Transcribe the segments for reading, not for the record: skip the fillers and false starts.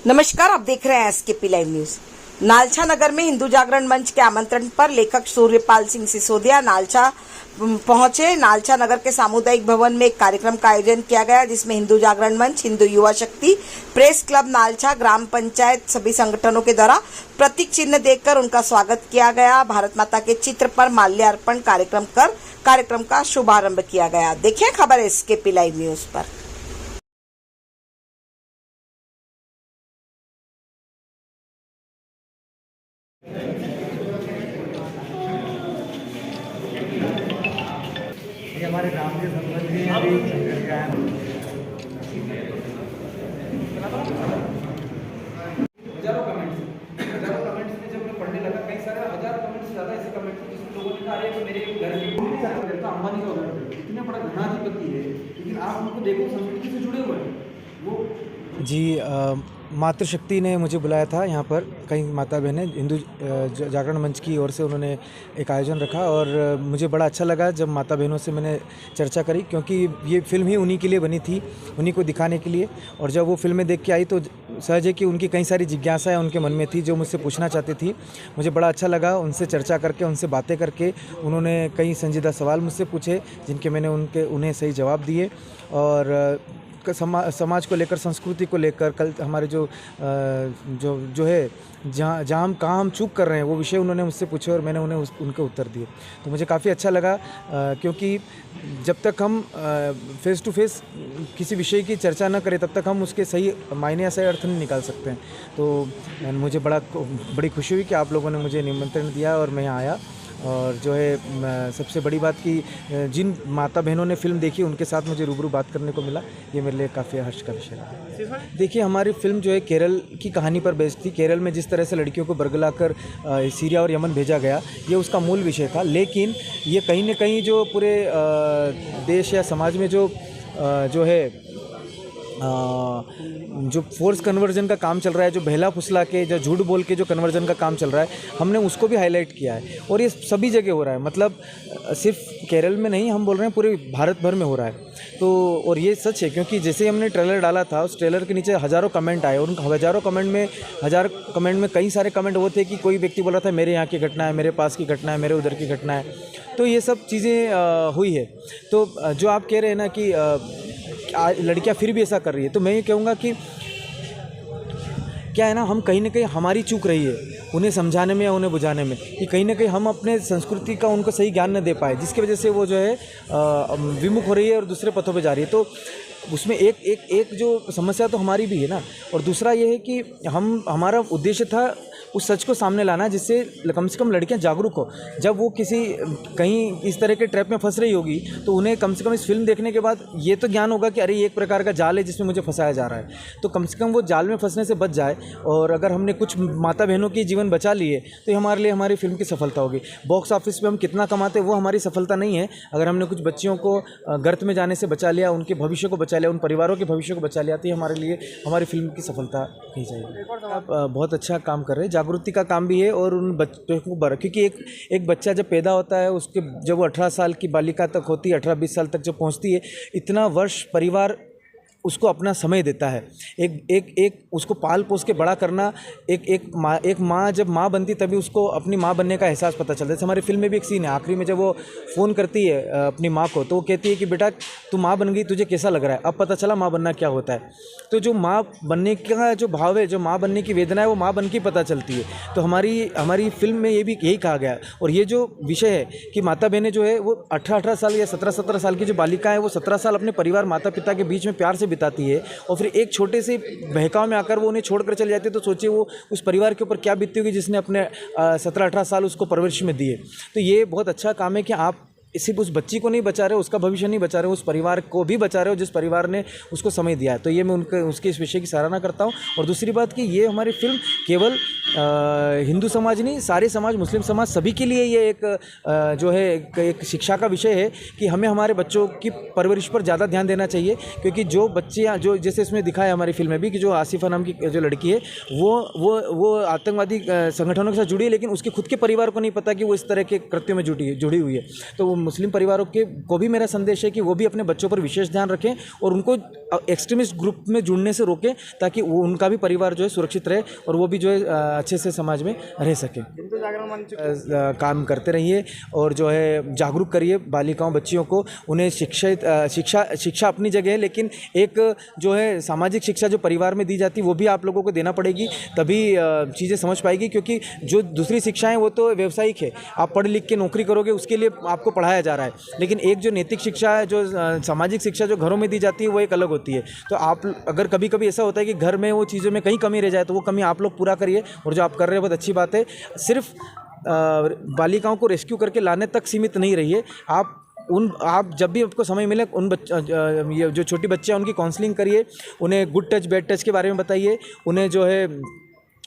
नमस्कार, आप देख रहे हैं एसकेपी लाइव न्यूज। नालछा नगर में हिंदू जागरण मंच के आमंत्रण पर लेखक सूर्यपाल सिंह सिसोदिया नालछा पहुंचे। नालछा नगर के सामुदायिक भवन में एक कार्यक्रम का आयोजन किया गया, जिसमें हिंदू जागरण मंच, हिंदू युवा शक्ति, प्रेस क्लब नालछा, ग्राम पंचायत सभी संगठनों के द्वारा प्रतीक चिन्ह देकर उनका स्वागत किया गया। भारत माता के चित्र पर माल्यार्पण कार्यक्रम कर कार्यक्रम का शुभारंभ किया गया। देखिए खबर एसकेपी लाइव न्यूज पर। हमारे गांव के संबंध में अभी हजारों कमेंट्स में जब मैं पढ़ने लगा, कई सारे हजारों कमेंट्स से ज़्यादा ऐसे कमेंट्स थे जिसमें लोगों ने कहा अरे मेरे घर में अंबानी का उदाहरण इतना बड़ा धनाधिपति है, लेकिन आप उनको देखो संस्कृति से जुड़े हुए हैं वो। जी, मातृशक्ति ने मुझे बुलाया था यहाँ पर। कई माता बहनें हिंदू जागरण मंच की ओर से उन्होंने एक आयोजन रखा और मुझे बड़ा अच्छा लगा जब माता बहनों से मैंने चर्चा करी, क्योंकि ये फिल्म ही उन्हीं के लिए बनी थी, उन्हीं को दिखाने के लिए। और जब वो फिल्में देख के आई तो सहज है कि उनकी कई सारी जिज्ञासाएं उनके मन में थी जो मुझसे पूछना चाहती थी। मुझे बड़ा अच्छा लगा उनसे चर्चा करके, उनसे बातें करके। उन्होंने कई संजीदा सवाल मुझसे पूछे जिनके मैंने उन्हें सही जवाब दिए। और समाज को लेकर, संस्कृति को लेकर, कल हमारे जो है जहाँ हम चूक कर रहे हैं वो विषय उन्होंने मुझसे पूछे और मैंने उनके उत्तर दिए। तो मुझे काफ़ी अच्छा लगा, क्योंकि जब तक हम फेस टू फेस किसी विषय की चर्चा न करें तब तक हम उसके सही मायने या सही अर्थ नहीं निकाल सकते हैं। तो मुझे बड़ी खुशी हुई कि आप लोगों ने मुझे निमंत्रण दिया और मैं यहाँ आया। और जो है सबसे बड़ी बात कि जिन माता बहनों ने फिल्म देखी उनके साथ मुझे रूबरू बात करने को मिला, ये मेरे लिए काफ़ी हर्ष का विषय है। देखिए, हमारी फिल्म जो है केरल की कहानी पर बेस्ड थी। केरल में जिस तरह से लड़कियों को बरगलाकर सीरिया और यमन भेजा गया, ये उसका मूल विषय था। लेकिन ये कहीं न कहीं जो पूरे देश या समाज में जो है जो फोर्स कन्वर्जन का काम चल रहा है, जो बहला फुसला के, जो झूठ बोल के जो कन्वर्जन का काम चल रहा है, हमने उसको भी हाईलाइट किया है। और ये सभी जगह हो रहा है, मतलब सिर्फ केरल में नहीं, हम बोल रहे हैं पूरे भारत भर में हो रहा है। तो और ये सच है, क्योंकि जैसे हमने ट्रेलर डाला था, उस ट्रेलर के नीचे हज़ारों कमेंट आए। उन हज़ारों कमेंट में कई सारे कमेंट वो थे कि कोई व्यक्ति बोल रहा था मेरे यहाँ की घटना है, मेरे पास की घटना है, मेरे उधर की घटना है। तो ये सब चीज़ें हुई है। तो जो आप कह रहे हैं ना कि लड़कियां फिर भी ऐसा कर रही है, तो मैं ये कहूँगा कि क्या है ना, हम कहीं ना कहीं हमारी चूक रही है उन्हें समझाने में या उन्हें बुझाने में, कि कहीं ना कहीं हम अपने संस्कृति का उनको सही ज्ञान न दे पाए, जिसकी वजह से वो जो है विमुख हो रही है और दूसरे पथों पे जा रही है। तो उसमें एक जो समस्या तो हमारी भी है ना। और दूसरा ये है कि हमारा उद्देश्य था उस सच को सामने लाना, जिससे कम से कम लड़कियां जागरूक हो। जब वो कहीं इस तरह के ट्रैप में फंस रही होगी तो उन्हें कम से कम इस फिल्म देखने के बाद ये तो ज्ञान होगा कि अरे ये एक प्रकार का जाल है जिसमें मुझे फंसाया जा रहा है। तो कम से कम वो जाल में फंसने से बच जाए। और अगर हमने कुछ माता बहनों की जीवन बचा लिए तो हमारे लिए हमारी फिल्म की सफलता होगी। बॉक्स ऑफिस पर हम कितना कमाते वो हमारी सफलता नहीं है। अगर हमने कुछ बच्चियों को गर्त में जाने से बचा लिया, उनके भविष्य को बचा लिया, उन परिवारों के भविष्य को बचा लिया, तो ये हमारे लिए हमारी फिल्म की सफलता कही जाएगी। आप बहुत अच्छा काम कर रहे हैं, जागरूकता का काम भी है। और उन बच्चों को क्योंकि एक बच्चा जब पैदा होता है, उसके जब वो 18 साल की बालिका तक होती है, 18-20 साल तक जब पहुंचती है, इतना वर्ष परिवार उसको अपना समय देता है। एक उसको पाल पोस के बड़ा करना, एक माँ जब माँ बनती तभी उसको अपनी माँ बनने का एहसास पता चलता है। जैसे हमारी फिल्म में भी एक सीन है, आखिरी में जब वो फ़ोन करती है अपनी माँ को, तो वो कहती है कि बेटा तू माँ बन गई, तुझे कैसा लग रहा है? अब पता चला माँ बनना क्या होता है। तो जो माँ बनने का जो भाव है, जो माँ बनने की वेदना है, वो माँ बन के पता चलती है। तो हमारी फिल्म में ये भी यही कहा गया है। और ये जो विषय है कि माता बहनें जो है वो 18 साल या 17 साल की जो बालिका है, वो 17 साल अपने परिवार माता पिता के बीच में प्यार से बिताती है, और फिर एक छोटे से बहकाव में आकर वो उन्हें छोड़कर चले जाते हैं। तो सोचिए वो उस परिवार के ऊपर क्या बीतती होगी जिसने अपने 17-18 साल उसको परवरिश में दिए। तो ये बहुत अच्छा काम है कि आप सिर्फ उस बच्ची को नहीं बचा रहे, उसका भविष्य नहीं बचा रहे, उस परिवार को भी बचा रहे हो जिस परिवार ने उसको समय दिया है। तो ये मैं उसके इस विषय की सराहना करता हूँ। और दूसरी बात कि ये हमारी फिल्म केवल हिंदू समाज नहीं, सारे समाज, मुस्लिम समाज, सभी के लिए ये जो है एक शिक्षा का विषय है कि हमें हमारे बच्चों की परवरिश पर ज़्यादा ध्यान देना चाहिए। क्योंकि जो बच्चियाँ जो जैसे इसमें दिखाया हमारी फिल्म में भी कि जो आसिफा नाम की जो लड़की है वो आतंकवादी संगठनों के साथ जुड़ी है, लेकिन उसके खुद के परिवार को नहीं पता कि वो इस तरह के कृत्यों में जुड़ी हुई है। तो मुस्लिम परिवारों के को भी मेरा संदेश है कि वो भी अपने बच्चों पर विशेष ध्यान रखें और उनको एक्सट्रीमिस्ट ग्रुप में जुड़ने से रोकें, ताकि वो उनका भी परिवार जो है सुरक्षित रहे और वो भी जो है अच्छे से समाज में रह सके। हिंदू जागरण मंच काम करते रहिए और जो है जागरूक करिए बालिकाओं बच्चियों को, उन्हें शिक्षा अपनी जगह है, लेकिन एक जो है सामाजिक शिक्षा जो परिवार में दी जाती है वो भी आप लोगों को देना पड़ेगी, तभी चीज़ें समझ पाएगी। क्योंकि जो दूसरी शिक्षाएं वो तो व्यावसायिक है, आप पढ़ लिख के नौकरी करोगे उसके लिए आपको पढ़ाया जा रहा है, लेकिन एक जो नैतिक शिक्षा है, जो सामाजिक शिक्षा जो घरों में दी जाती है वो एक अलग होती है। तो आप अगर कभी कभी ऐसा होता है कि घर में वो चीज़ों में कहीं कमी रह जाए तो वो कमी आप लोग पूरा करिए, और जो आप कर रहे हैं बहुत अच्छी बात है। सिर्फ बालिकाओं को रेस्क्यू करके लाने तक सीमित नहीं रहिए, आप जब भी आपको समय मिले ये जो छोटी बच्चे हैं उनकी काउंसलिंग करिए, उन्हें गुड टच बैड टच के बारे में बताइए, उन्हें जो है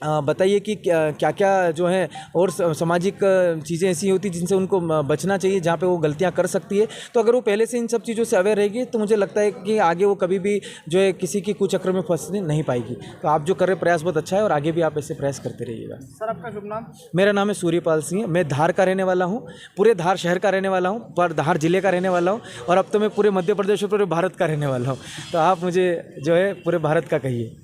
बताइए कि क्या क्या जो है और सामाजिक चीज़ें ऐसी होती जिनसे उनको बचना चाहिए, जहाँ पे वो गलतियाँ कर सकती है। तो अगर वो पहले से इन सब चीज़ों से अवेयर रहेगी तो मुझे लगता है कि आगे वो कभी भी जो है किसी की कुचक्र में फंसने नहीं पाएगी। तो आप जो कर रहे प्रयास बहुत अच्छा है और आगे भी आप ऐसे प्रयास करते रहिएगा। सर आपका शुभ नाम? मेरा नाम है सूर्यपाल सिंह, मैं धार का रहने वाला हूँ, पूरे धार शहर का रहने वाला हूँ, पर धार जिले का रहने वाला हूँ, और अब तो मैं पूरे मध्य प्रदेश और पूरे भारत का रहने वाला हूँ। तो आप मुझे जो है पूरे भारत का कहिए।